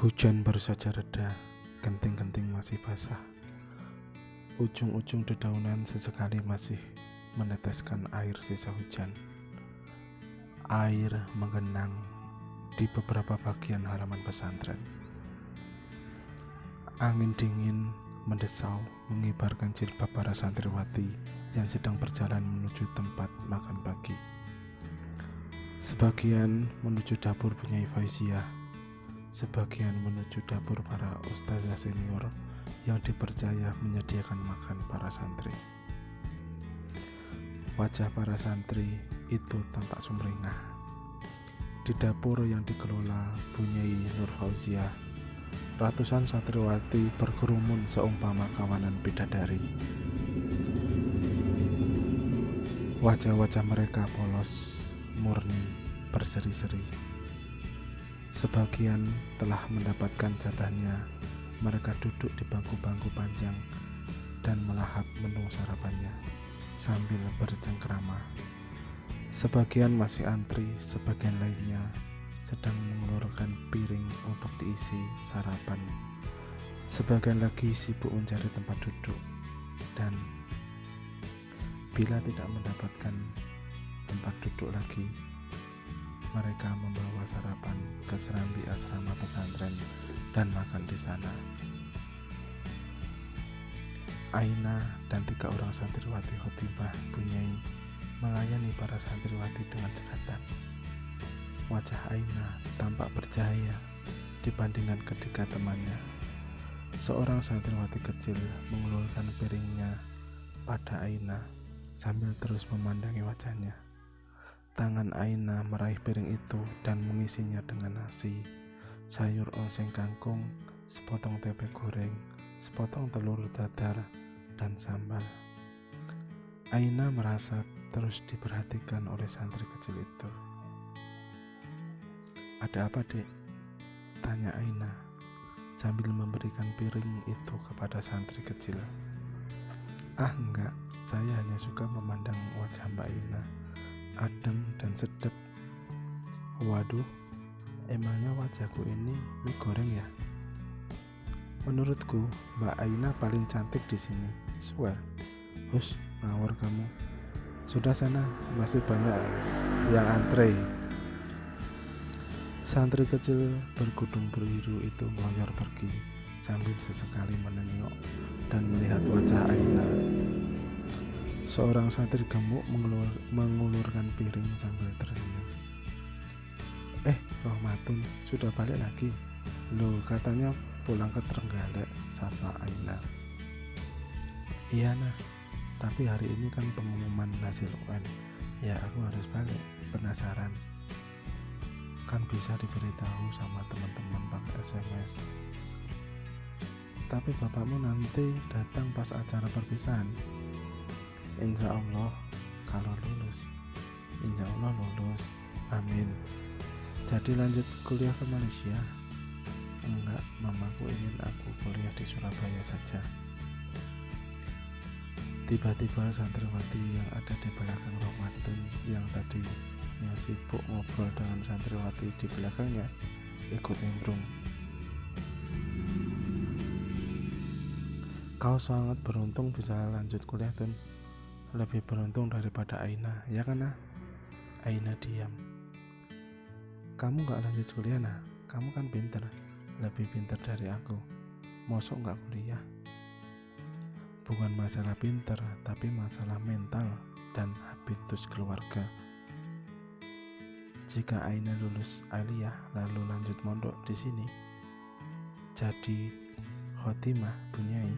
Hujan baru saja reda, genting-genting masih basah. Ujung-ujung dedaunan sesekali masih meneteskan air sisa hujan. Air menggenang di beberapa bagian halaman pesantren. Angin dingin mendesau mengibarkan jilbab para santriwati yang sedang berjalan menuju tempat makan pagi. Sebagian menuju dapur Bunyai Faiziah, sebagian menuju dapur para ustazah senior yang dipercaya menyediakan makan para santri. Wajah para santri itu tampak sumringah. Di dapur yang dikelola Bunyai Nur Fauziah, ratusan santriwati berkerumun seumpama kawanan bidadari. Wajah-wajah mereka polos, murni, berseri-seri. Sebagian telah mendapatkan jatahnya. Mereka duduk di bangku-bangku panjang dan melahap menu sarapannya sambil bercengkrama. Sebagian masih antri, sebagian lainnya sedang mengeluarkan piring untuk diisi sarapan. Sebagian lagi sibuk mencari tempat duduk, dan bila tidak mendapatkan tempat duduk lagi, mereka membawa sarapan ke serambi asrama pesantren dan makan di sana. Aina dan 3 orang santriwati khotibah Bunyai melayani para santriwati dengan cekatan. Wajah Aina tampak bercahaya dibandingkan ketiga temannya. Seorang santriwati kecil mengulurkan piringnya pada Aina sambil terus memandangi wajahnya. Tangan Aina meraih piring itu dan mengisinya dengan nasi, sayur oseng kangkung, sepotong tempe goreng, sepotong telur dadar, dan sambal. Aina merasa terus diperhatikan oleh santri kecil itu. "Ada apa, Dek?" tanya Aina sambil memberikan piring itu kepada santri kecil. "Ah, enggak, saya hanya suka memandang wajah Mbak Aina, adem dan sedap." "Waduh, emangnya wajahku ini mie goreng ya?" "Menurutku Mbak Aina paling cantik di sini." "Swear." "Hus, ngawur kamu. Sudah sana, masih banyak yang antre." Santri kecil berkudung biru itu melayar pergi sambil sesekali menengok dan melihat wajah Aina. Seorang santri gemuk mengulurkan piring sambil tersenyum. Rohmatun, sudah balik lagi? Loh, katanya pulang ke Trenggalek," sapa Aina. "Iya nah, tapi hari ini kan pengumuman hasil UN. Ya aku harus balik, penasaran. Kan bisa diberitahu sama teman-teman pakai SMS. Tapi bapakmu nanti datang pas acara perpisahan." "Insya Allah kalau lulus." "Insya Allah lulus, amin. Jadi lanjut kuliah ke Malaysia?" "Enggak, mamaku ingin aku kuliah di Surabaya saja." Tiba-tiba santriwati yang ada di belakang Rohmatun yang tadinya sibuk ngobrol dengan santriwati di belakangnya ikut nimbrung. "Kau sangat beruntung bisa lanjut kuliah, Tun. Lebih beruntung daripada Aina, ya kan nah?" Aina diam. "Kamu gak lanjut kuliah nah? Kamu kan pinter, lebih pinter dari aku. Mosok gak kuliah?" "Bukan masalah pinter, tapi masalah mental dan habitus keluarga. Jika Aina lulus aliyah lalu lanjut mondok di sini, jadi khotimah Bunyai,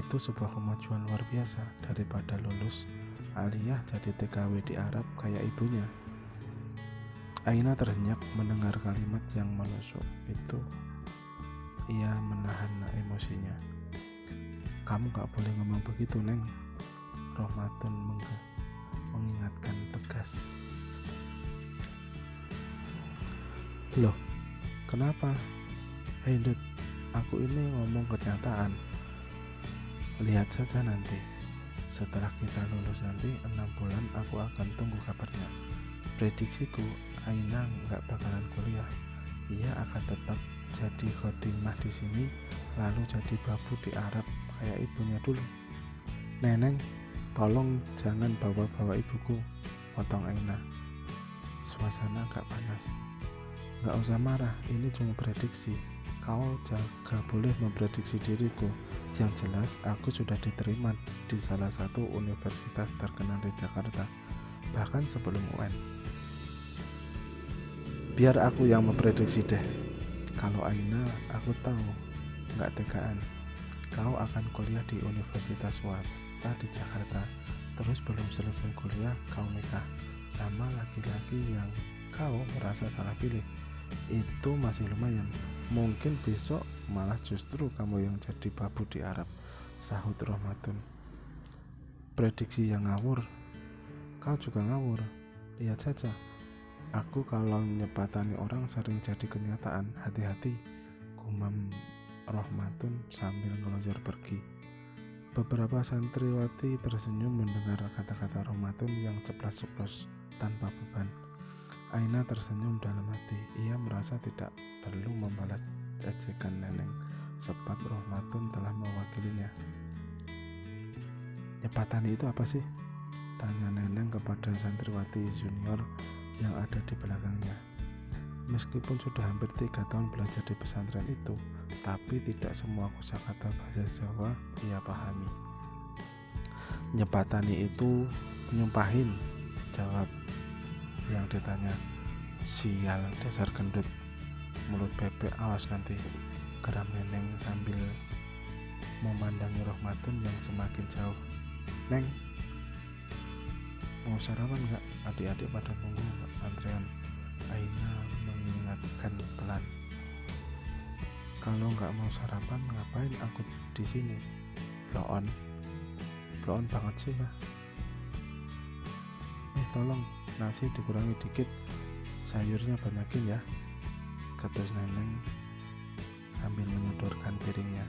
itu sebuah kemajuan luar biasa daripada lulus aliyah jadi TKW di Arab kayak ibunya." Aina tersenyak mendengar kalimat yang menusuk itu. Ia menahan emosinya. "Kamu gak boleh ngomong begitu, Neng," Rohmatun mengingatkan tegas. "Loh, kenapa?" "Hei Dut, aku ini ngomong kenyataan. Lihat saja nanti. Setelah kita lulus nanti 6 bulan aku akan tunggu kabarnya. Prediksiku Aina gak bakalan kuliah. ia akan tetap jadi khotimah di sini, lalu jadi babu di Arab kayak ibunya dulu. Neneng, tolong jangan bawa-bawa ibuku, potong Aina. Suasana agak panas. Gak usah marah, ini cuma prediksi. Kau jaga boleh memprediksi diriku. Yang jelas aku sudah diterima di salah satu universitas terkenal di Jakarta, bahkan sebelum UN. Biar aku yang memprediksi deh. Kalau Aina, aku tahu gak tegaan. Kau akan kuliah di universitas swasta di Jakarta, terus belum selesai kuliah kau nikah sama laki-laki yang kau merasa salah pilih. Itu masih lumayan. Mungkin besok malah justru kamu yang jadi babu di Arab, sahut Rohmatun. Prediksi yang ngawur. Kau juga ngawur. Lihat saja, aku kalau nyepatani orang sering jadi kenyataan. Hati-hati, gumam Rohmatun sambil ngelonjor pergi. Beberapa santriwati tersenyum mendengar kata-kata Rohmatun yang ceplas-ceplos tanpa beban. Aina tersenyum dalam hati. Ia merasa tidak perlu membalas ejekan Neneng, sebab Rohmatun telah mewakilinya. Nyepatani itu apa sih? Tanya Neneng kepada santriwati junior yang ada di belakangnya. Meskipun sudah hampir 3 tahun belajar di pesantren itu, tapi tidak semua kosakata bahasa Jawa ia pahami. Nyepatani itu nyumpahin, jawab yang ditanya. Sial, dasar gendut, mulut bebek, awas nanti, geram Neneng sambil memandangi Rohmatun yang semakin jauh. Neng, mau sarapan gak? Adik-adik pada nunggu antrean. Aina mengingatkan pelan. Kalau nggak mau sarapan, ngapain aku di sini? Bloon banget sih ya. Tolong nasi dikurangi dikit, sayurnya banyakin ya, kata Neneng sambil menyodorkan piringnya.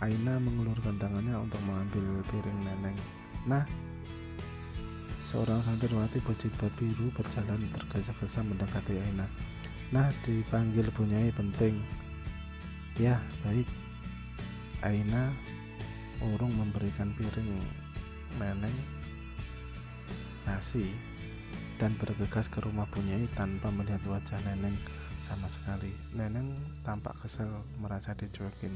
Aina mengulurkan tangannya untuk mengambil piring Neneng. Nah, seorang santriwati berjilbab biru berjalan tergesa-gesa mendekati Aina. Nah, dipanggil Bunyai penting. Ya, baik. Aina urung memberikan piring Neneng nasi dan bergegas ke rumah Bunyai tanpa melihat wajah Neneng sama sekali. Neneng tampak kesal merasa dicuekin.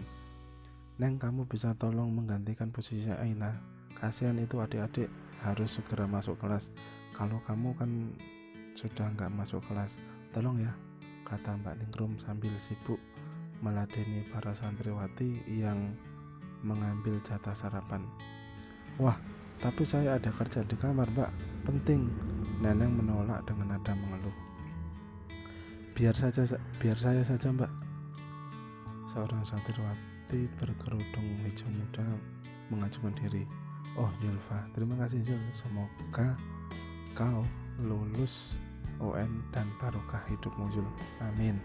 Neng, kamu bisa tolong menggantikan posisi Aina? Kasihan itu adik-adik harus segera masuk kelas. Kalau kamu kan sudah nggak masuk kelas, tolong ya, kata Mbak Ningrum sambil sibuk meladeni para santriwati yang mengambil jatah sarapan. Wah, tapi saya ada kerja di kamar, Mbak, penting. Neneng menolak dengan nada mengeluh. Biar saya saja, Mbak. Seorang santriwati berkerudung hijau muda mengajukan diri. Oh, Julfa, terima kasih Jul. Semoga kau lulus UN dan barokah hidupmu Jul. Amin.